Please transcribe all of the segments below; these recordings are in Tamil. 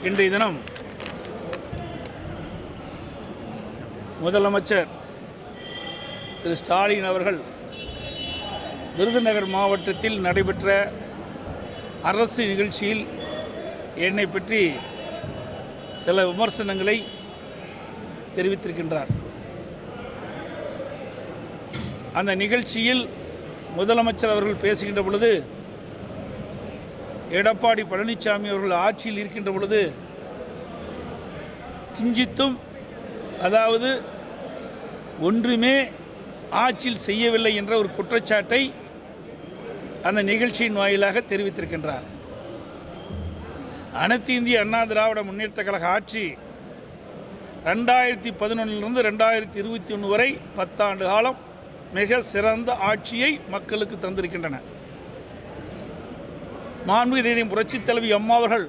இன்றைய தினம் முதலமைச்சர் திரு ஸ்டாலின் அவர்கள் விருதுநகர் மாவட்டத்தில் நடைபெற்ற அரசு நிகழ்ச்சியில் என்னை பற்றி சில விமர்சனங்களை தெரிவித்திருக்கின்றார். அந்த நிகழ்ச்சியில் முதலமைச்சர் அவர்கள் பேசுகின்ற பொழுது, எடப்பாடி பழனிசாமி அவர்கள் ஆட்சியில் இருக்கின்ற பொழுது கிஞ்சித்தும், அதாவது ஒன்றுமே ஆட்சியில் செய்யவில்லை என்ற ஒரு குற்றச்சாட்டை அந்த நிகழ்ச்சியின் வாயிலாக தெரிவித்திருக்கின்றார். அனைத்து இந்திய அண்ணா திராவிட முன்னேற்ற கழக ஆட்சி 2011 2021 வரை 10 ஆண்டு காலம் மிக சிறந்த ஆட்சியை மக்களுக்கு தந்திருக்கின்றன. மாண்புமிகு புரட்சித் தலைவி அம்மா அவர்கள்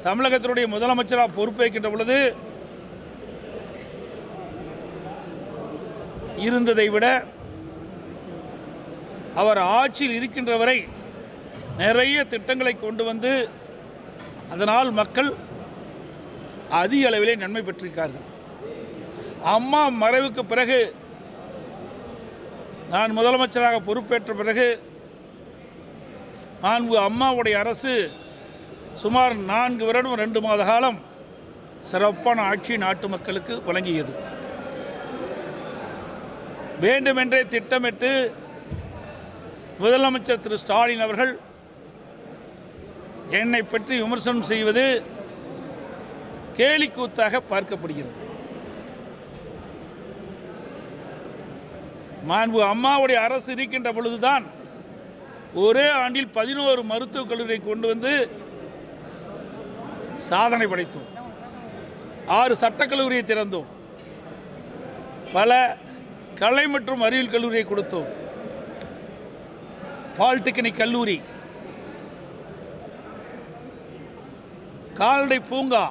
தமிழகத்தினுடைய முதலமைச்சராக பொறுப்பேற்கின்ற பொழுது இருந்ததை விட அவர் ஆட்சியில் இருக்கின்ற வரை நிறைய திட்டங்களை கொண்டு வந்து அதனால் மக்கள் அதிக அளவிலே நன்மை பெற்றிருக்கார்கள். அம்மா மறைவுக்கு பிறகு, நான் முதலமைச்சராக பொறுப்பேற்ற பிறகு அம்மாவுடைய அரசு சுமார் 4 வருடம் 2 மாத காலம் சிறப்பான ஆட்சி நாட்டு மக்களுக்கு வழங்கியது. வேண்டுமென்றே திட்டமிட்டு முதலமைச்சர் திரு ஸ்டாலின் அவர்கள் என்னை பற்றி விமர்சனம் செய்வது கேலிக்கூத்தாக பார்க்கப்படுகிறது. அம்மாவுடைய அரசு இருக்கின்ற பொழுதுதான் ஒரே ஆண்டில் 11 மருத்துவக் கல்லூரியை கொண்டு வந்து சாதனை படைத்தோம். 6 சட்டக்கல்லூரியை திறந்தோம். பல கலை மற்றும் அறிவியல் கல்லூரியை கொடுத்தோம். பாலிடெக்னிக் கல்லூரி, கால்நடை பூங்கா,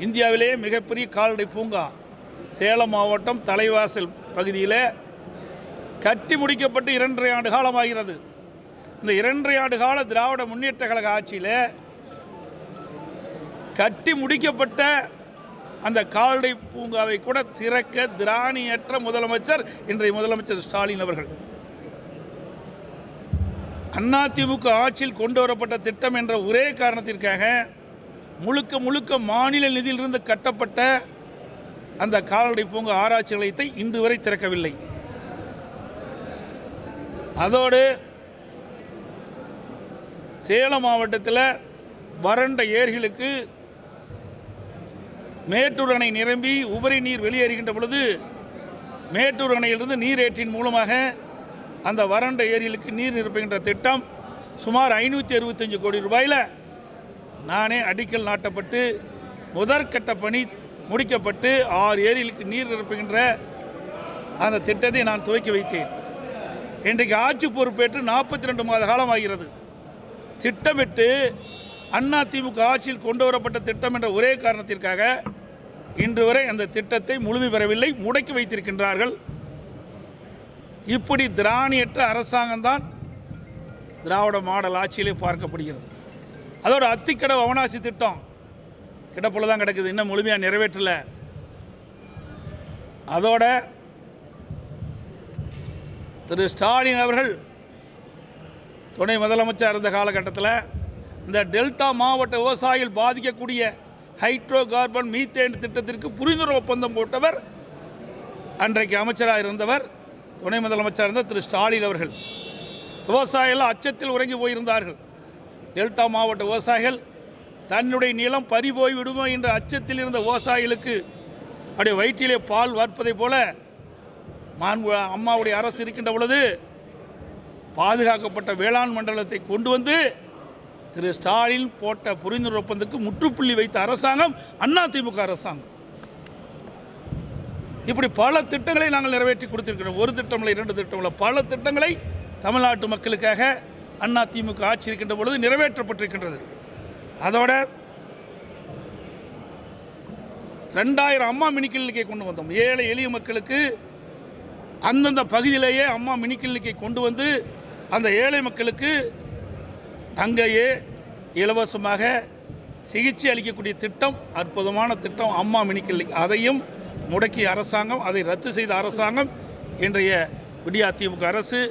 இந்தியாவிலேயே மிகப்பெரிய கால்நடை பூங்கா சேலம் மாவட்டம் தலைவாசல் பகுதியில் கட்டி முடிக்கப்பட்டு 2.5 ஆண்டு காலமாகிறது. இந்த 2.5 ஆண்டு கால திராவிட முன்னேற்ற கழக ஆட்சியில் கட்டி முடிக்கப்பட்ட அந்த கால்நடை பூங்காவை கூட திறக்க திராணியற்ற முதலமைச்சர் இன்றைய முதலமைச்சர் ஸ்டாலின் அவர்கள். அதிமுக ஆட்சியில் கொண்டு வரப்பட்ட திட்டம் என்ற ஒரே காரணத்திற்காக முழுக்க முழுக்க மாநில நிதியிலிருந்து கட்டப்பட்ட அந்த கால்நடை பூங்கா ஆராய்ச்சி நிலையத்தை இன்று வரை திறக்கவில்லை. அதோடு சேலம் மாவட்டத்தில் வறண்ட ஏரிகளுக்கு மேட்டூர் அணை நிரம்பி உபரி நீர் வெளியேறுகின்ற பொழுது மேட்டூர் அணையிலிருந்து நீரேற்றின் மூலமாக அந்த வறண்ட ஏரிகளுக்கு நீர் நிரப்புகின்ற திட்டம் சுமார் 565 கோடி ரூபாயில் நானே அடிக்கல் நாட்டப்பட்டு முதற்கட்ட பணி முடிக்கப்பட்டு 6 ஏரிகளுக்கு நீர் நிரப்புகின்ற அந்த திட்டத்தை நான் துவக்கி வைத்தேன். இன்றைக்கு ஆட்சி பொறுப்பேற்று 42 மாத காலம் ஆகிறது. திட்டமிட்டு அதிமுக ஆட்சியில் கொண்டு வரப்பட்ட திட்டம் என்ற ஒரே காரணத்திற்காக இன்று வரை அந்த திட்டத்தை முழுமை பெறவில்லை, முடக்கி வைத்திருக்கின்றார்கள். இப்படி திராணியற்ற அரசாங்கம்தான் திராவிட மாடல் ஆட்சியிலே பார்க்கப்படுகிறது. அதோட அத்திக்கடவு அவனாசி திட்டம் கிடப்பில் தான் கிடக்குது, இன்னும் முழுமையாக நிறைவேற்றலை. அதோட திரு ஸ்டாலின் அவர்கள் துணை முதலமைச்சர் இருந்த காலகட்டத்தில் இந்த டெல்டா மாவட்ட விவசாயிகள் பாதிக்கக்கூடிய ஹைட்ரோ கார்பன் மீத்தேன் திட்டத்திற்கு புரிந்துணர்வு ஒப்பந்தம் போட்டவர் அன்றைக்கு அமைச்சராக இருந்தவர் துணை முதலமைச்சர் இருந்த திரு ஸ்டாலின் அவர்கள். விவசாயிகள் அச்சத்தில் உறங்கி போயிருந்தார்கள். டெல்டா மாவட்ட விவசாயிகள் தன்னுடைய நிலம் பறிபோய் விடுமோ என்ற அச்சத்தில் இருந்த விவசாயிகளுக்கு அப்படியே வயிற்றிலே பால் வார்ப்பதை போல அம்மாவுடைய அரசு இருக்கின்ற பொழுது பாதுகாக்கப்பட்ட வேளாண் மண்டலத்தை கொண்டு வந்து திரு ஸ்டாலின் போட்ட புரிந்துணர்வு ஒப்பந்தத்துக்கு முற்றுப்புள்ளி வைத்த அரசாங்கம் அதிமுக அரசாங்கம். இப்படி பல திட்டங்களை நாங்கள் நிறைவேற்றி கொடுத்திருக்கிறோம். ஒரு திட்டம் இல்லை, 2 திட்டம் இல்லை, பல திட்டங்களை தமிழ்நாட்டு மக்களுக்காக அதிமுக ஆட்சி இருக்கின்ற பொழுது நிறைவேற்றப்பட்டிருக்கின்றது. அதோட 2000 அம்மா மினி கிளினிக்கை கொண்டு வந்தோம். ஏழை எளிய மக்களுக்கு அந்தந்த பகுதியிலேயே அம்மா மினி கிளினிக்கை கொண்டு வந்து அந்த ஏழை மக்களுக்கு அங்கேயே இலவசமாக சிகிச்சை அளிக்கக்கூடிய திட்டம், அற்புதமான திட்டம் அம்மா மினி கிளினிக். அதையும் முடக்கிய அரசாங்கம், அதை ரத்து செய்த அரசாங்கம் இன்றைய விடியா திமுக அரசு.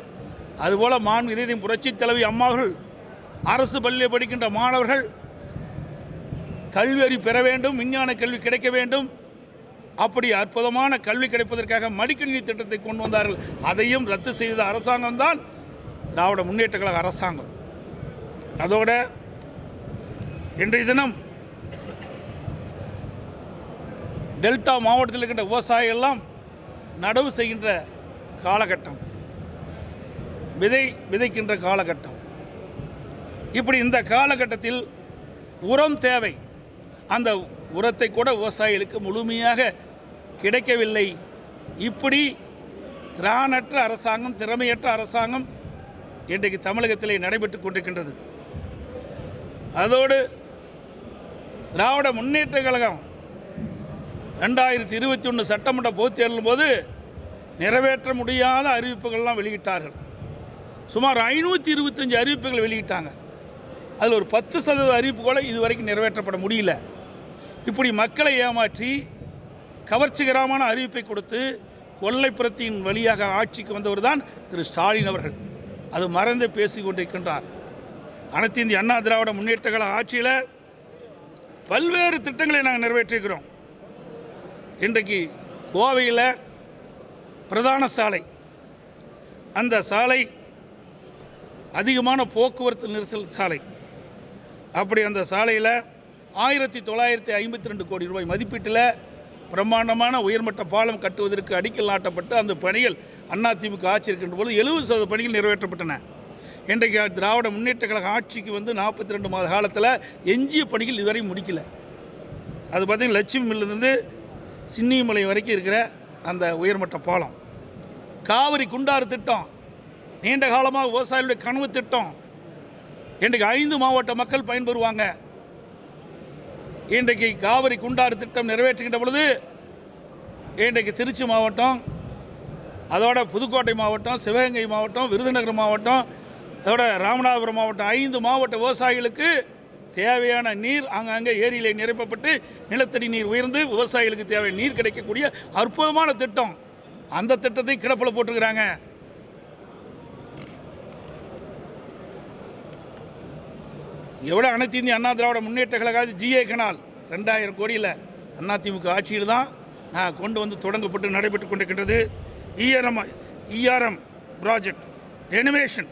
அதுபோல் மாண்பு இதயம் புரட்சி தலைவி அம்மாவர்கள் அரசு பள்ளியில் படிக்கின்ற மாணவர்கள் கல்வி அறிவு பெற வேண்டும், விஞ்ஞான கல்வி கிடைக்க வேண்டும். அப்படி அற்புதமான கல்வி கிடைப்பதற்காக மடிக்கணினி திட்டத்தை கொண்டு வந்தார்கள். அதையும் ரத்து செய்த அரசாங்கம் தான் திராவிட முன்னேற்ற கழக அரசாங்கம். அதோட இன்றைய தினம் டெல்டா மாவட்டத்தில் இருக்கின்ற விவசாயிகள் எல்லாம் நடவு செய்கின்ற காலகட்டம், விதைக்கின்ற காலகட்டம். இப்படி இந்த காலகட்டத்தில் உரம் தேவை. அந்த உரத்தை கூட விவசாயிகளுக்கு முழுமையாக கிடைக்கவில்லை. இப்படி திராணற்ற அரசாங்கம், திறமையற்ற அரசாங்கம் இன்றைக்கு தமிழகத்திலே நடைபெற்று கொண்டிருக்கின்றது. அதோடு திராவிட முன்னேற்ற கழகம் 2021 சட்டமன்ற பொதுத் தேர்தலின் போது நிறைவேற்ற முடியாத அறிவிப்புகள்லாம் வெளியிட்டார்கள். சுமார் 525 அறிவிப்புகள் வெளியிட்டாங்க. அதில் ஒரு 10% அறிவிப்பு கூட இதுவரைக்கும் நிறைவேற்றப்பட முடியல. இப்படி மக்களை ஏமாற்றி கவர்ச்சிகரமான அறிவிப்பை கொடுத்து கொல்லைப்புறத்தின் வழியாக ஆட்சிக்கு வந்தவர் தான் திரு ஸ்டாலின் அவர்கள். அது மறந்து பேசி கொண்டிருக்கின்றார். அனைத்து இந்திய அண்ணா திராவிட முன்னேற்ற கழக ஆட்சியில் பல்வேறு திட்டங்களை நாங்கள் நிறைவேற்றியிருக்கிறோம். இன்றைக்கு கோவையில் பிரதான சாலை, அந்த சாலை அதிகமான போக்குவரத்து நெரிசல் சாலை. அப்படி அந்த சாலையில் 1952 கோடி ரூபாய் மதிப்பீட்டில் பிரம்மாண்டமான உயர்மட்ட பாலம் கட்டுவதற்கு அடிக்கல் நாட்டப்பட்டு அந்த பணிகள் அதிமுக ஆட்சி இருக்கின்ற போது 70% பணிகள் நிறைவேற்றப்பட்டன. இன்றைக்கு திராவிட முன்னேற்ற கழக ஆட்சிக்கு வந்து 42 மாத காலத்தில் எஞ்சிய பணிகள் இதுவரை முடிக்கல. அது பார்த்திங்கன்னா லட்சுமி மில்லிருந்து சின்னிமலை வரைக்கும் இருக்கிற அந்த உயர்மட்ட பாலம், காவிரி குண்டாறு திட்டம், நீண்ட காலமாக விவசாயிகளுடைய கனவு திட்டம். இன்றைக்கு 5 மாவட்ட மக்கள் பயன்பெறுவாங்க. இன்றைக்கு காவிரி குண்டாறு திட்டம் நிறைவேற்றுகின்ற பொழுது இன்றைக்கு திருச்சி மாவட்டம், அதோட புதுக்கோட்டை மாவட்டம், சிவகங்கை மாவட்டம், விருதுநகர் மாவட்டம், அதோட ராமநாதபுரம் மாவட்டம் 5 மாவட்ட விவசாயிகளுக்கு தேவையான நீர் அங்கங்கே ஏரியிலே நிரப்பப்பட்டு நிலத்தடி நீர் உயர்ந்து விவசாயிகளுக்கு தேவையான நீர் கிடைக்கக்கூடிய அற்புதமான திட்டம். அந்த திட்டத்தை கிடப்பில் போட்டிருக்கிறாங்க. எவ்வளோ அனைத்து இந்திய அண்ணா திராவிட முன்னேற்ற கழக ஜிஏ கனால் 2000 கோடியில் அதிமுக ஆட்சியில் தான் நான் கொண்டு வந்து தொடங்கப்பட்டு நடைபெற்று கொண்டிருக்கின்றது. இஆர்எம் ப்ராஜெக்ட் ரெனோவேஷன்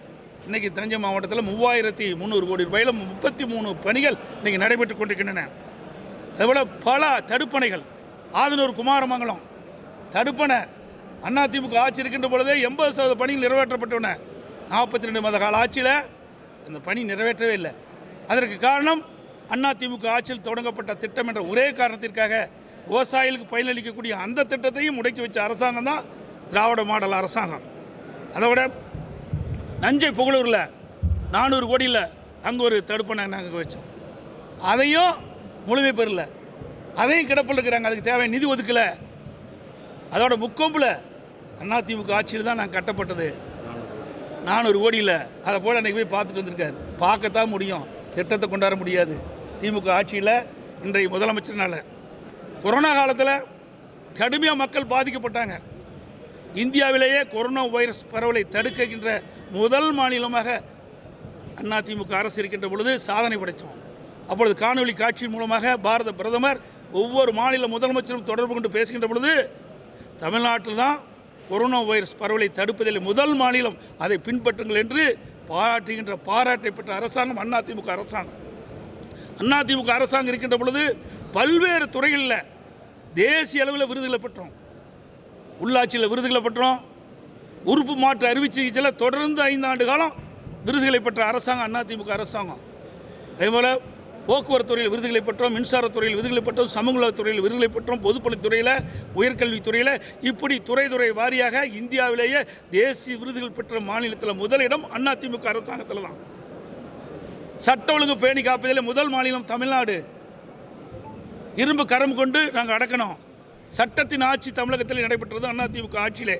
இன்றைக்கி தஞ்சை மாவட்டத்தில் 3300 கோடி ரூபாயில் 33 பணிகள் இன்றைக்கி நடைபெற்று கொண்டிருக்கின்றன. அதுபோல் பல தடுப்பணைகள், ஆதனூர் குமாரமங்கலம் தடுப்பணை அதிமுக ஆட்சி இருக்கின்ற பொழுதே 80% பணிகள் நிறைவேற்றப்பட்டுள்ளன. 42 மாத கால ஆட்சியில் அந்த பணி நிறைவேற்றவே இல்லை. அதற்கு காரணம் அதிமுக ஆட்சியில் தொடங்கப்பட்ட திட்டம் என்ற ஒரே காரணத்திற்காக விவசாயிகளுக்கு பயனளிக்கக்கூடிய அந்த திட்டத்தையும் முடக்கி வச்ச அரசாங்கம் தான் திராவிட மாடல் அரசாங்கம். அதை விட நஞ்சை புகழூரில் 400 கோடியில் அங்கே ஒரு தடுப்பணை நாங்கள் வச்சோம். அதையும் முழுமை பெறல, அதையும் கிடப்பில் இருக்கிறாங்க. அதுக்கு தேவையான நிதி ஒதுக்கலை. அதோட முக்கொம்பில் அதிமுக ஆட்சியில் தான் நாங்கள் கட்டப்பட்டது 400 கோடியில். அதை போல் அன்றைக்கி போய் பார்த்துட்டு வந்திருக்காரு. பார்க்கத்தான் முடியும், திட்டத்தை கொண்டாட முடியாது. திமுக ஆட்சியில் இன்றைய முதலமைச்சர்னால கொரோனா காலத்தில் கடுமையாக மக்கள் பாதிக்கப்பட்டாங்க. இந்தியாவிலேயே கொரோனா வைரஸ் பரவலை தடுக்கின்ற முதல் மாநிலமாக அதிமுக அரசு இருக்கின்ற பொழுது சாதனை படைத்தோம். அப்பொழுது காணொலி காட்சி மூலமாக பாரத பிரதமர் ஒவ்வொரு மாநில முதலமைச்சரும் தொடர்பு கொண்டு பேசுகின்ற பொழுது தமிழ்நாட்டில் தான் கொரோனா வைரஸ் பரவலை தடுப்பதில் முதல் மாநிலம், அதை பின்பற்றுங்கள் என்று பாராட்டுகின்ற பாராட்டை பெற்ற அரசாங்கம் அதிமுக அரசாங்கம். அதிமுக அரசாங்கம் இருக்கின்ற பொழுது பல்வேறு துறைகளில் தேசிய அளவில் விருதுகளை பெற்றோம். உள்ளாட்சியில் விருதுகளை பெற்றோம். உறுப்பு மாற்று அறுவை சிகிச்சையில் தொடர்ந்து 5 ஆண்டு காலம் விருதுகளை பெற்ற அரசாங்கம் அதிமுக அரசாங்கம். அதேபோல் போக்குவரத்து துறையில் விருதுகளை பெற்றோம், மின்சாரத்துறையில் விருதுகளை பெற்றோம், சமூக துறையில் விருதுகளை பெற்றோம், பொதுப்பணித்துறையில், உயர்கல்வித்துறையில், இப்படி துறை வாரியாக இந்தியாவிலேயே தேசிய விருதுகள் பெற்ற மாநிலத்தில் முதலிடம் அதிமுக அரசாங்கத்தில் தான். சட்ட ஒழுங்கு பேணி காப்பதில் முதல் மாநிலம் தமிழ்நாடு. இரும்பு கரம் கொண்டு நாங்கள் அடக்கணும். சட்டத்தின் ஆட்சி தமிழகத்தில் நடைபெற்றது அதிமுக ஆட்சியிலே.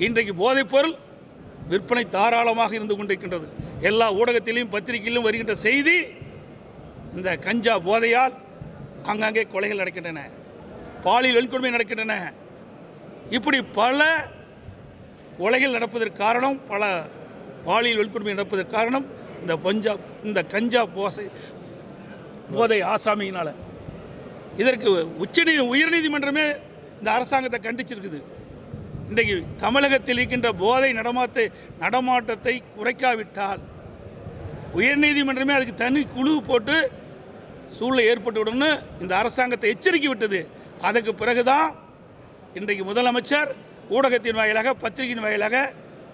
இன்றைக்கு போதைப்பொருள் விற்பனை தாராளமாக இருந்து கொண்டிருக்கின்றது. எல்லா ஊடகத்திலையும் பத்திரிகையிலும் வருகின்ற செய்தி இந்த கஞ்சா போதையால் அங்கங்கே கொலைகள் நடக்கின்றன, பாலியல் வன்கொடுமை நடக்கின்றன. இப்படி பல கொலைகள் நடப்பதற்கு காரணம், பல பாலியல் வன்கொடுமை நடப்பதற்கு காரணம் இந்த கஞ்சா போதை ஆசாமியினால். இதற்கு உயர்நீதிமன்றமே இந்த அரசாங்கத்தை கண்டிச்சிருக்குது. இன்றைக்கு தமிழகத்தில் இருக்கின்ற போதை நடமாட்டத்தை குறைக்காவிட்டால் உயர்நீதிமன்றமே அதுக்கு தனி குழு போட்டு சூழ்நிலை ஏற்பட்டு விடும்னு இந்த அரசாங்கத்தை எச்சரிக்கை விட்டது. அதுக்கு பிறகுதான் இன்றைக்கு முதலமைச்சர் ஊடகத்தின் வாயிலாக, பத்திரிகையின் வாயிலாக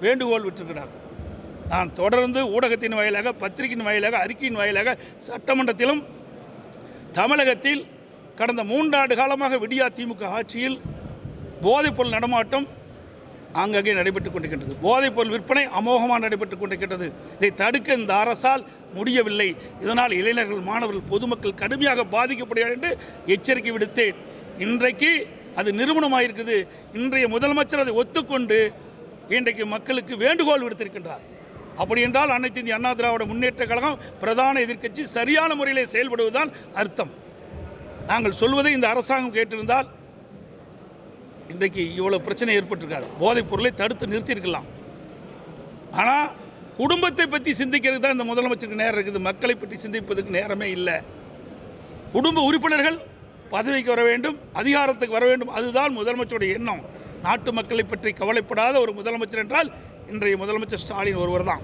வேண்டுகோள் விட்டிருக்கிறார். நான் தொடர்ந்து ஊடகத்தின் வாயிலாக, பத்திரிகையின் வாயிலாக, அறிக்கையின் வாயிலாக, சட்டமன்றத்திலும் தமிழகத்தில் கடந்த 3 ஆண்டு காலமாக விடியா திமுக ஆட்சியில் போதைப்பொருள் நடமாட்டம் அங்கங்கே நடைபெற்றுக் கொண்டிருக்கின்றது. போதைப்பொருள் விற்பனை அமோகமாக நடைபெற்றுக் கொண்டிருக்கின்றது. இதை தடுக்க இந்த அரசால் முடியவில்லை. இதனால் இளைஞர்கள், மாணவர்கள், பொதுமக்கள் கடுமையாக பாதிக்கப்படுகிறார்கள் என்று எச்சரிக்கை விடுத்தேன். இன்றைக்கு அது நிரூபணமாயிருக்குது. இன்றைய முதலமைச்சர் அதை ஒத்துக்கொண்டு இன்றைக்கு மக்களுக்கு வேண்டுகோள் விடுத்திருக்கின்றார். அப்படி என்றால் அனைத்து இந்திய அண்ணா திராவிட முன்னேற்ற கழகம் பிரதான எதிர்க்கட்சி சரியான முறையில் செயல்படுவதுதான் அர்த்தம். நாங்கள் சொல்வதை இந்த அரசாங்கம் கேட்டிருந்தால் இன்றைக்கு இவ்வளவு பிரச்சனை ஏற்பட்டிருக்காது. போதைப் பொருளை தடுத்து நிறுத்தியிருக்கலாம். ஆனால் குடும்பத்தை பற்றி சிந்திக்கிறதுக்கு தான் இந்த முதலமைச்சருக்கு நேரம் இருக்குது. மக்களை பற்றி சிந்திப்பதற்கு நேரமே இல்லை. குடும்ப உறுப்பினர்கள் பதவிக்கு வர வேண்டும், அதிகாரத்துக்கு வர வேண்டும், அதுதான் முதலமைச்சருடைய எண்ணம். நாட்டு மக்களை பற்றி கவலைப்படாத ஒரு முதலமைச்சர் என்றால் இன்றைய முதலமைச்சர் ஸ்டாலின் ஒருவர் தான்.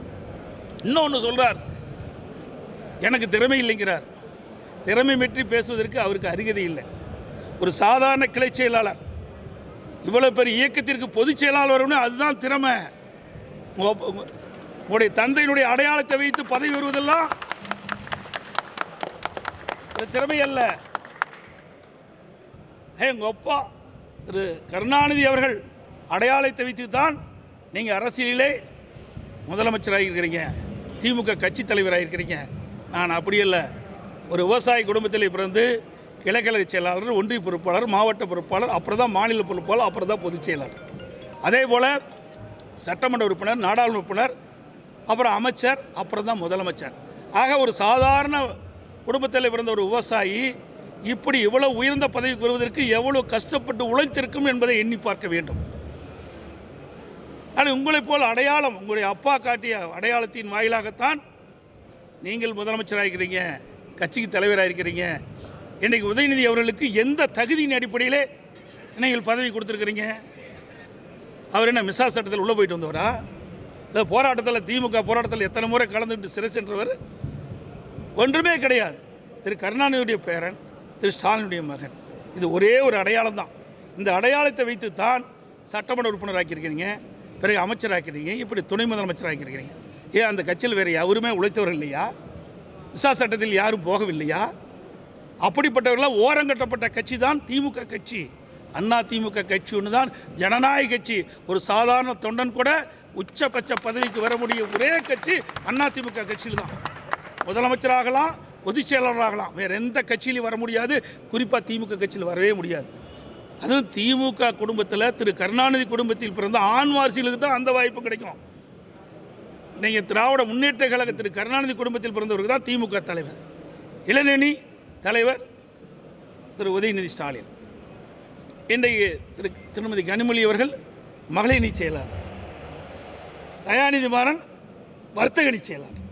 இன்னொன்று சொல்கிறார், எனக்கு திறமை இல்லைங்கிறார். திறமை பற்றி பேசுவதற்கு அவருக்கு அருகதை இல்லை. ஒரு சாதாரண கிளை செயலாளர் இவ்வளோ பெரிய இயக்கத்திற்கு பொதுச் செயலாளர் வரும்னு அதுதான் திறமை. உங்களுடைய தந்தையினுடைய அடையாளத்தை வைத்து பதவி வருவதெல்லாம் திறமை அல்ல. உங்கள் அப்பா திரு கருணாநிதி அவர்கள் அடையாளத்தை வைத்து தான் நீங்கள் அரசியலிலே முதலமைச்சராக இருக்கிறீங்க, திமுக கட்சி தலைவராக இருக்கிறீங்க. நான் அப்படி இல்லை. ஒரு விவசாய குடும்பத்தில் பிறந்து கிழக்கழக செயலாளர், ஒன்றிய பொறுப்பாளர், மாவட்ட பொறுப்பாளர், அப்புறம் தான் மாநில பொறுப்பாளர், அப்புறம் தான் பொதுச் செயலாளர். அதே போல் சட்டமன்ற உறுப்பினர், நாடாளுமன்ற உறுப்பினர், அப்புறம் அமைச்சர், அப்புறம் தான் முதலமைச்சர். ஆக ஒரு சாதாரண குடும்பத்தில் பிறந்த ஒரு விவசாயி இப்படி இவ்வளவு உயர்ந்த பதவிக்கு வருவதற்கு எவ்வளோ கஷ்டப்பட்டு உழைத்திருக்கும் என்பதை எண்ணி பார்க்க வேண்டும். ஆனால் உங்களைப் போல் அடையாளம், உங்களுடைய அப்பா காட்டிய அடையாளத்தின் வாயிலாகத்தான் நீங்கள் முதலமைச்சராக இருக்கிறீங்க, கட்சிக்கு தலைவராக இருக்கிறீங்க. இன்றைக்கு உதயநிதி அவர்களுக்கு எந்த தகுதியின் அடிப்படையிலே நீங்கள் பதவி கொடுத்துருக்கிறீங்க? அவர் என்ன மிசா சட்டத்தில் உள்ளே போயிட்டு வந்தவரா? இல்லை போராட்டத்தில், திமுக போராட்டத்தில் எத்தனை முறை கலந்துட்டு சிறை சென்றவர்? ஒன்றுமே கிடையாது. திரு கருணாநிதியுடைய பேரன், திரு ஸ்டாலினுடைய மகன். இது ஒரே ஒரு அடையாளம் தான். இந்த அடையாளத்தை வைத்து தான் சட்டமன்ற உறுப்பினர் ஆக்கியிருக்கிறீங்க, பிறகு அமைச்சர் ஆக்கியிருக்கீங்க, இப்படி துணை முதலமைச்சர் ஆக்கியிருக்கிறீங்க. ஏன் அந்த கட்சியில் வேறு யாருமே உழைத்தவர் இல்லையா? விசா சட்டத்தில் யாரும் போகவில்லையா? அப்படிப்பட்டவர்களால் ஓரங்கட்டப்பட்ட கட்சி தான் திமுக கட்சி. அண்ணா திமுக கட்சி ஒன்று தான் ஜனநாயக கட்சி. ஒரு சாதாரண தொண்டன் கூட உச்சபட்ச பதவிக்கு வர முடிய ஒரே கட்சி அண்ணா திமுக கட்சியில் தான். முதலமைச்சராகலாம், பொதுச் செயலாளராகலாம், வேறு எந்த கட்சியிலையும் வர முடியாது. குறிப்பாக திமுக கட்சியில் வரவே முடியாது. அதுவும் திமுக குடும்பத்தில், திரு கருணாநிதி குடும்பத்தில் பிறந்த ஆண் வாரிசுகளுக்கு தான் அந்த வாய்ப்பு கிடைக்கும். நீங்கள் திராவிட முன்னேற்ற கழக திரு கருணாநிதி குடும்பத்தில் பிறந்தவருக்கு தான் திமுக தலைவர். இளநீ தலைவர் திரு உதயநிதி ஸ்டாலின். இன்றைக்கு திருமதி கனிமொழி அவர்கள் மகளிரணி செயலாளர், தயாநிதி மாறன் வர்த்தகணி செயலாளர்.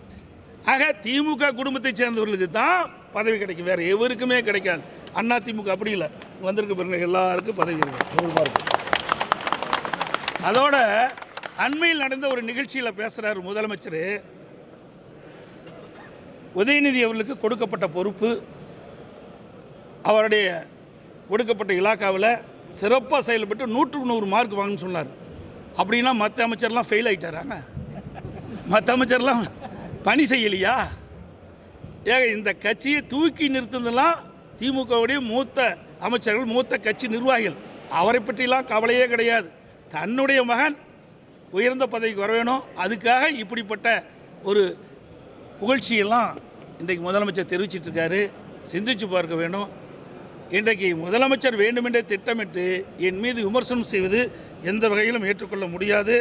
ஆக திமுக குடும்பத்தை சேர்ந்தவர்களுக்கு தான் பதவி கிடைக்கும், வேறு எவருக்குமே கிடைக்காது. அண்ணா திமுக அப்படி இல்லை, வந்திருக்க பிறகு எல்லாருக்கும் பதவி இருக்கு. அதோட அண்மையில் நடந்த ஒரு நிகழ்ச்சியில் பேசுகிறார் முதலமைச்சர். உதயநிதி அவர்களுக்கு கொடுக்கப்பட்ட பொறுப்பு, அவருடைய கொடுக்கப்பட்ட இலாக்காவில் சிறப்பாக செயல்பட்டு 100க்கு 100 மார்க் வாங்கன்னு சொன்னார். அப்படின்னா மற்ற அமைச்சர்லாம் ஃபெயில் ஆகிட்டாராங்க? மற்ற அமைச்சர்லாம் பணி செய்யலையா? ஏங்க, இந்த கட்சியை தூக்கி நிறுத்துனதெல்லாம் திமுகவுடைய மூத்த அமைச்சர்கள், மூத்த கட்சி நிர்வாகிகள். அவரை பற்றிலாம் கவலையே கிடையாது. தன்னுடைய மகன் உயர்ந்த பதவிக்கு வர வேணும், அதுக்காக இப்படிப்பட்ட ஒரு புகழ்ச்சியெல்லாம் இன்றைக்கு முதலமைச்சர் தெரிவிச்சிட்ருக்காரு. சிந்திச்சு பார்க்க வேண்டும். இன்றைக்கு முதலமைச்சர் வேண்டுமென்றே திட்டமிட்டு என் மீது விமர்சனம் செய்வது எந்த வகையிலும் ஏற்றுக்கொள்ள முடியாது.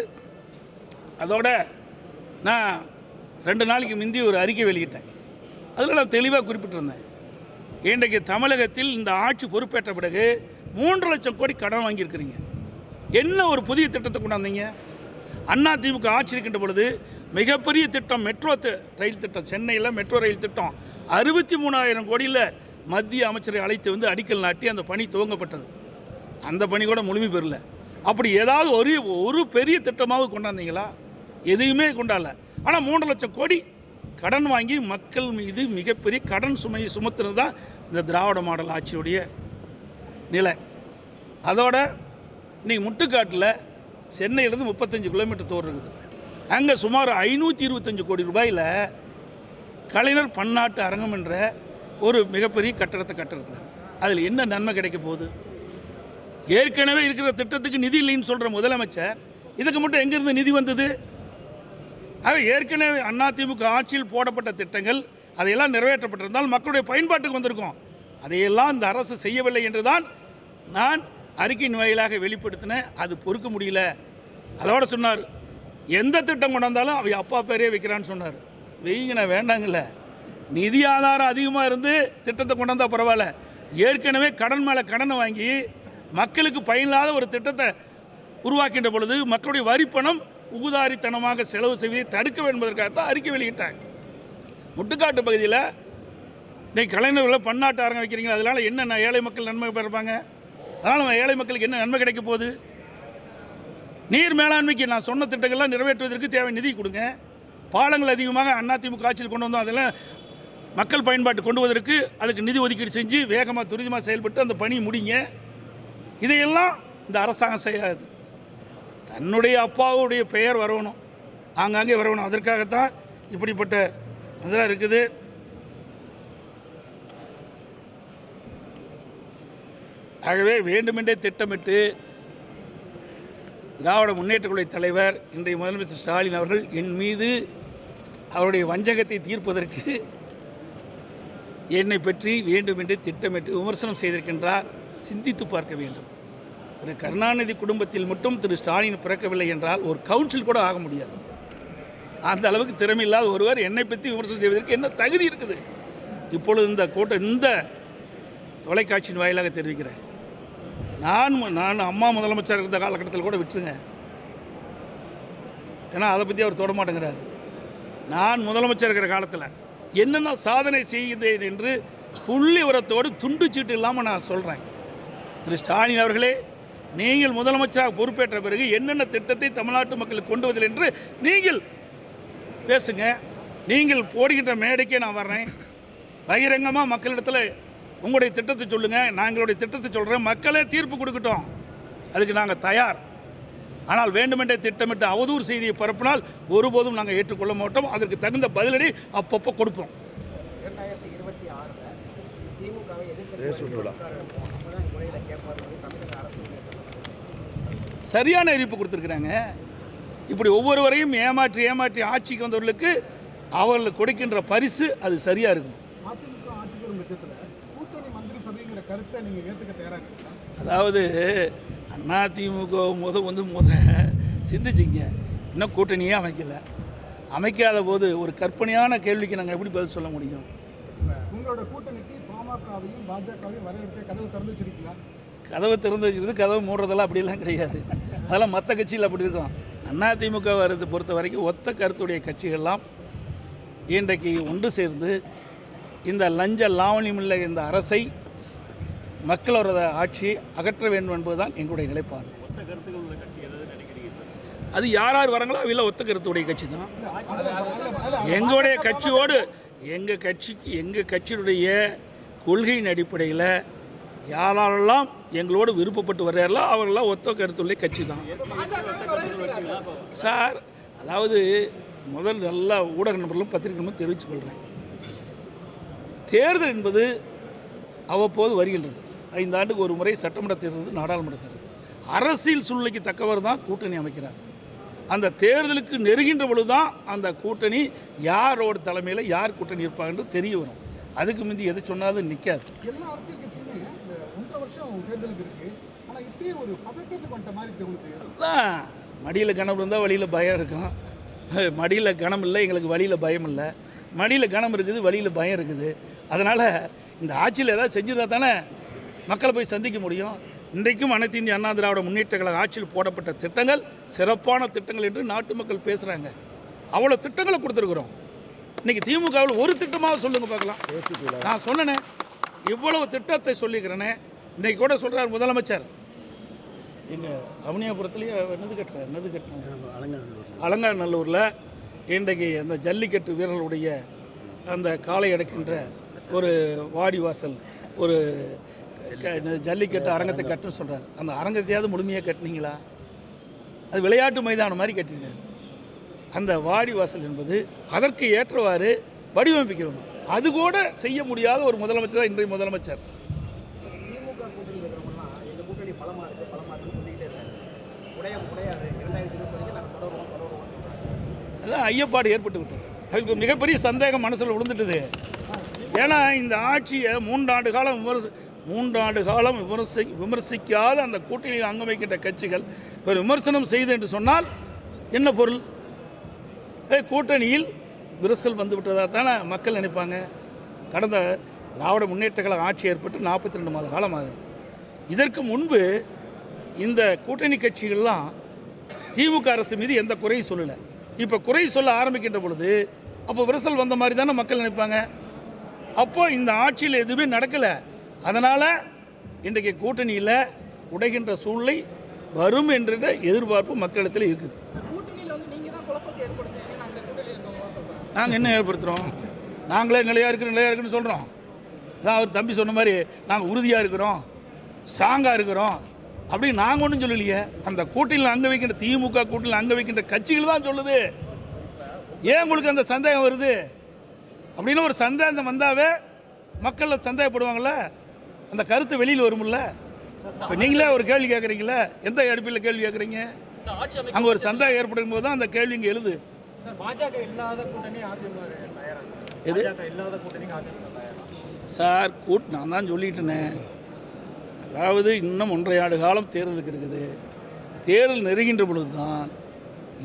அதோட நான் 2 நாளைக்கு முந்தி ஒரு அறிக்கை வெளியிட்டேன். அதில் நான் தெளிவாக குறிப்பிட்டிருந்தேன். இன்றைக்கு தமிழகத்தில் இந்த ஆட்சி பொறுப்பேற்ற பிறகு 3 லட்சம் கோடி கடன் வாங்கியிருக்கிறீங்க. என்ன ஒரு புதிய திட்டத்தை கொண்டாந்தீங்க? அதிமுக ஆட்சி இருக்கின்ற பொழுது மிகப்பெரிய திட்டம் மெட்ரோ ரயில் திட்டம், சென்னையில் மெட்ரோ ரயில் திட்டம் 63,000 கோடியில் மத்திய அமைச்சரை அழைத்து வந்து அடிக்கல் நாட்டி அந்த பணி துவங்கப்பட்டது. அந்த பணி கூட முழுமை பெறல. அப்படி ஏதாவது ஒரு பெரிய திட்டமாவது கொண்டாந்தீங்களா? எதுவுமே கொண்டாடல. ஆனால் 3 லட்சம் கோடி கடன் வாங்கி மக்கள் மீது மிகப்பெரிய கடன் சுமையை சுமத்துறது தான் இந்த திராவிட மாடல் ஆட்சியுடைய நிலை. அதோட இன்றைக்கி முட்டுக்காட்டில் சென்னையிலேருந்து 35 கிலோமீட்டர் தூரம் இருக்குது. அங்கே சுமார் 525 கோடி ரூபாயில் கலைஞர் பன்னாட்டு அரங்கம் என்ற ஒரு மிகப்பெரிய கட்டடத்தை கட்டிருக்கிறாங்க. அதில் என்ன நன்மை கிடைக்க போகுது? ஏற்கனவே இருக்கிற திட்டத்துக்கு நிதி இல்லைன்னு சொல்கிற முதலமைச்சர் இதுக்கு மட்டும் எங்கேருந்து நிதி வந்தது? ஆக ஏற்கனவே அதிமுக ஆட்சியில் போடப்பட்ட திட்டங்கள் அதையெல்லாம் நிறைவேற்றப்பட்டிருந்தால் மக்களுடைய பயன்பாட்டுக்கு வந்திருக்கும். அதையெல்லாம் இந்த அரசு செய்யவில்லை என்று தான் நான் அறிக்கையின் வாயிலாக வெளிப்படுத்தினேன். அது பொறுக்க முடியல. அதோட சொன்னார், எந்த திட்டம் கொண்டாந்தாலும் அவை அப்பா பேரே வைக்கிறான்னு சொன்னார். வெயிங்கண்ணா வேண்டாங்கல்ல, நிதி ஆதாரம் அதிகமாக இருந்து திட்டத்தை கொண்டாந்தால் பரவாயில்ல. ஏற்கனவே கடன் மேலே கடனை வாங்கி மக்களுக்கு பயனில்லாத ஒரு திட்டத்தை உருவாக்கின்ற பொழுது மக்களுடைய வரிப்பணம் ஊதாரித்தனமாக செலவு செய்வதை தடுக்க வேண்டும் என்பதற்காகத்தான் அறிக்கை வெளியிட்டாங்க. முட்டுக்காட்டு பகுதியில் இன்றைக்கு கலைஞர்களை பன்னாட்டு அரங்கம் வைக்கிறீங்க, அதனால் என்ன ஏழை மக்கள் நன்மை பெறுப்பாங்க? அதனால் ஏழை மக்களுக்கு என்ன நன்மை கிடைக்க போகுது? நீர் மேலாண்மைக்கு நான் சொன்ன திட்டங்கள்லாம் நிறைவேற்றுவதற்கு தேவை நிதி கொடுங்க. பாலங்கள் அதிகமாக அதிமுக ஆட்சியில் கொண்டு வந்தோம், அதெல்லாம் மக்கள் பயன்பாட்டு கொண்டு வருவதற்கு அதுக்கு நிதி ஒதுக்கீடு செஞ்சு வேகமாக துரிதமாக செயல்பட்டு அந்த பணி முடிங்க. இதையெல்லாம் இந்த அரசாங்கம் செய்யாது. தன்னுடைய அப்பாவுடைய பெயர் வரணும், ஆங்காங்கே வரணும். அதற்காகத்தான் இப்படிப்பட்ட அதெல்லாம் இருக்குது. ஆகவே வேண்டுமென்றே திட்டமிட்டு திராவிட முன்னேற்றக் கழக தலைவர் இன்றைய முதலமைச்சர் ஸ்டாலின் அவர்கள் என் மீது அவருடைய வஞ்சகத்தை தீர்ப்பதற்கு என்னை பற்றி வேண்டுமென்றே திட்டமிட்டு விமர்சனம் செய்திருக்கின்றார். சிந்தித்து பார்க்க வேண்டும். திரு கருணாநிதி குடும்பத்தில் மட்டும் திரு ஸ்டாலின் பிறக்கவில்லை என்றால் ஒரு கவுன்சில் கூட ஆக முடியாது. அந்த அளவுக்கு திறமையில்லாத ஒருவர் என்னை பற்றி விமர்சனம் செய்வதற்கு என்ன தகுதி இருக்குது? இப்பொழுது இந்த தொலைக்காட்சியின் வாயிலாக தெரிவிக்கிறேன். நான் அம்மா முதலமைச்சர் இருந்த காலகட்டத்தில் கூட விட்டுருங்க, ஏன்னா அதை பற்றி அவர் தொட மாட்டேங்கிறார். நான் முதலமைச்சர் இருக்கிற காலத்தில் என்னென்ன சாதனை செய்கிறேன் என்று புள்ளி உரத்தோடு துண்டு சீட்டு இல்லாமல் நான் சொல்கிறேன். திரு ஸ்டாலின் அவர்களே, நீங்கள் முதலமைச்சராக பொறுப்பேற்ற பிறகு என்னென்ன திட்டத்தை தமிழ்நாட்டு மக்களுக்கு கொண்டு வருவதில்லை என்று நீங்கள் பேசுங்க. நீங்கள் போடுகின்ற மேடைக்கே நான் வர்றேன். பகிரங்கமாக மக்களிடத்தில் உங்களுடைய திட்டத்தை சொல்லுங்கள், நான் எங்களுடைய திட்டத்தை சொல்கிறேன். மக்களே தீர்ப்பு கொடுக்கட்டும், அதுக்கு நாங்கள் தயார். ஆனால் வேண்டுமென்றே திட்டமிட்டு அவதூறு செய்தியை பரப்பினால் ஒருபோதும் நாங்கள் ஏற்றுக்கொள்ள மாட்டோம். அதற்கு தகுந்த பதிலடி அப்பப்போ கொடுப்போம். 2026 சரியான அறிவிப்பு கொடுத்துருக்குறாங்க. இப்படி ஒவ்வொருவரையும் ஏமாற்றி ஆட்சிக்கு வந்தவர்களுக்கு அவர்களுக்கு கொடுக்கின்ற பரிசு அது சரியாக இருக்கும். அதாவது அதிமுக சிந்திச்சிங்க, இன்னும் கூட்டணியே அமைக்காத போது ஒரு கற்பனையான கேள்விக்கு நாங்கள் எப்படி பதில் சொல்ல முடியும்? உங்களோட கூட்டணிக்கு பாமகவையும் பாஜகவையும் வரவேற்க கதவு திறந்து வச்சிருக்கீங்களா? கதவை திறந்து வச்சுருது, கதவு மூடுறதெல்லாம் அப்படிலாம் கிடையாது. அதெல்லாம் மற்ற கட்சியில் அப்படி இருக்கும். அதிமுக வரது பொறுத்த வரைக்கும் ஒத்த கருத்துடைய கட்சிகள்லாம் இன்றைக்கு ஒன்று சேர்ந்து இந்த லஞ்ச லாவணியமுள்ள இந்த அரசை மக்களோட ஆட்சி அகற்ற வேண்டும் என்பதுதான் எங்களுடைய நிலைப்பாடு. ஒத்த கருத்துக்கள் உள்ள கட்சி எதாவது நினைக்கிறீங்க? அது யார் வராங்களோ அவையில் ஒத்த கருத்துடைய கட்சி தான். எங்களுடைய கட்சியோடு எங்கள் கட்சியுடைய கொள்கையின் அடிப்படையில் யாரெல்லாம் எங்களோடு விருப்பப்பட்டு வர்றார்களோ அவர்களெல்லாம் ஒத்த கருத்துள்ள கட்சி தான் சார். அதாவது முதல் நல்லா ஊடக நண்பர்களும் பத்திரிகை நண்பர்களும் தெரிவித்துக்கொள்கிறேன், தேர்தல் என்பது அவ்வப்போது வருகின்றது. 5 ஆண்டுக்கு ஒரு முறை சட்டமன்ற தேர்தல், நாடாளுமன்ற தேர்தல். அரசியல் சூழ்நிலைக்கு தக்கவர் தான் கூட்டணி அமைக்கிறார். அந்த தேர்தலுக்கு நெருங்கின்ற பொழுது தான் அந்த கூட்டணி யாரோட தலைமையில் யார் கூட்டணி இருப்பாங்க என்று தெரிய வரும். அதுக்கு முந்தி எது சொன்னாலும் நிற்காது. எல்லா அரசியல் கட்சியுமே 1.5 வருஷம் தேர்தலுக்கு இருக்கு, ஆனால் இப்பயே ஒரு பதட்டத்துக்கு வந்த மாதிரி தான். மடியில் கனம் இருந்தால் வழியில் பயம் இருக்கும், மடியில் கனம் இல்லை எங்களுக்கு வழியில் பயம் இல்லை. மடியில் கனம் இருக்குது, வழியில் பயம் இருக்குது. அதனால் இந்த ஆட்சியில் ஏதாவது செஞ்சுருந்தா தானே மக்களை போய் சந்திக்க முடியும். இன்றைக்கும் அனைத்து இந்திய அண்ணா திராவிட முன்னேற்ற கழக ஆட்சியில் போடப்பட்ட திட்டங்கள் சிறப்பான திட்டங்கள் என்று நாட்டு மக்கள் பேசுகிறாங்க. அவ்வளோ திட்டங்களை கொடுத்துருக்குறோம். இன்றைக்கி திமுகவில் ஒரு திட்டமாக சொல்லுங்கள் பார்க்கலாம். நான் சொன்னேனே, இவ்வளவு திட்டத்தை சொல்லிக்கிறேனே. இன்றைக்கி கூட சொல்கிறார் முதலமைச்சர், எங்கள் அவனியாபுரத்துலேயே என்னது கட்டினேன் அலங்காநல்லூரில் இன்றைக்கு அந்த ஜல்லிக்கட்டு வீரர்களுடைய அந்த காலை அடக்கின்ற ஒரு வாடிவாசல் ஒரு ஜல்லிக்கட்டு அரங்கத்தை கட்டுன்னு சொல்கிறார். அந்த அரங்கத்தையாவது முழுமையாக கட்டினீங்களா? அது விளையாட்டு மைதானம் மாதிரி கட்டிருக்காரு. அந்த வாடிவாசல் என்பது அதற்கு ஏற்றவாறு வடிவமைக்கணும். அது கூட செய்ய முடியாத ஒரு முதலமைச்சர் தான் இன்றைய முதலமைச்சர். திமுக கூட்டணி இருக்கிறவங்கலாம் எங்கள் கூட்டணி பலமாக இருக்குன்னு சொல்லிக்கிட்டே இருக்காங்க. உடையாது 2020 நாங்கள் தொடருவோம். அதான் ஐயப்பாடு ஏற்பட்டு விட்டது. அதுக்கு மிகப்பெரிய சந்தேகம் மனசில் விழுந்துட்டுது. ஏன்னா இந்த ஆட்சியை மூன்றாண்டு காலம் விமர்சிக்காத அந்த கூட்டணியில் அங்கம் வைக்கின்ற கட்சிகள் இப்போ விமர்சனம் செய்து என்று சொன்னால் என்ன பொருள்? கூட்டணியில் விரிசல் வந்து விட்டதாக தானே மக்கள் நினைப்பாங்க. கடந்த திராவிட முன்னேற்ற கழக ஆட்சி ஏற்பட்டு 42 மாத காலம் ஆகுது. இதற்கு முன்பு இந்த கூட்டணி கட்சிகள்லாம் திமுக அரசு மீது எந்த குறையும் சொல்லலை. இப்போ குறை சொல்ல ஆரம்பிக்கின்ற பொழுது அப்போ விரிசல் வந்த மாதிரி தானே மக்கள் நினைப்பாங்க. அப்போது இந்த ஆட்சியில் எதுவுமே நடக்கலை. அதனால் இன்றைக்கு கூட்டணியில் உடைகின்ற சூழ்நிலை வரும் என்ற எதிர்பார்ப்பு மக்களிடத்தில் இருக்குது. நாங்கள் என்ன ஏற்படுத்துகிறோம்? நாங்களே நிலையாக இருக்குன்னு சொல்கிறோம். அதான் அவர் தம்பி சொன்ன மாதிரி நாங்கள் உறுதியாக இருக்கிறோம், ஸ்ட்ராங்காக இருக்கிறோம் அப்படின்னு நாங்கள் ஒன்றும் சொல்லலையே. அந்த கூட்டணியில் அங்கே வைக்கின்ற திமுக கூட்டணியில் அங்கே வைக்கின்ற கட்சிகள் தான் சொல்லுது. ஏன் உங்களுக்கு அந்த சந்தேகம் வருது? அப்படின்னு ஒரு சந்தேகம் வந்தாவே மக்கள் சந்தேகப்படுவாங்கள்ல, அந்த கருத்து வெளியில் வரும்ல. இப்போ நீங்களே ஒரு கேள்வி கேட்குறீங்களே, எந்த அடிப்படையில் கேள்வி கேட்குறீங்க? அங்கே ஒரு சந்தேகம் ஏற்படும் போது தான் அந்த கேள்வி இங்கே எழுது. எது சார் நான் தான் சொல்லிட்டேனே. அதாவது இன்னும் 1.5 ஆண்டு காலம் தேர்தலுக்கு இருக்குது. தேர்தல் நெருங்கின்ற பொழுது தான்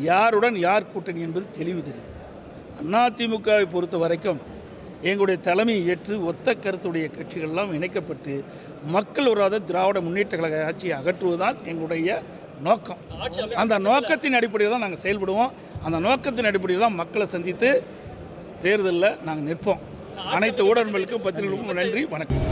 யாருடன் யார் கூட்டணி என்பது தெளிவு தெரியும். அதிமுகவை பொறுத்த வரைக்கும் எங்களுடைய தலைமையை ஏற்று ஒத்த கருத்துடைய கட்சிகள்லாம் இணைக்கப்பட்டு மக்கள் விரோத திராவிட முன்னேற்ற கழக ஆட்சியை அகற்றுவதுதான் எங்களுடைய நோக்கம். அந்த நோக்கத்தின் அடிப்படையில் தான் நாங்கள் செயல்படுவோம். அந்த நோக்கத்தின் அடிப்படையில் தான் மக்களை சந்தித்து தேர்தலில் நாங்கள் நிற்போம். அனைத்து ஊடகங்களுக்கும் பத்திரிகைகளுக்கும் நன்றி, வணக்கம்.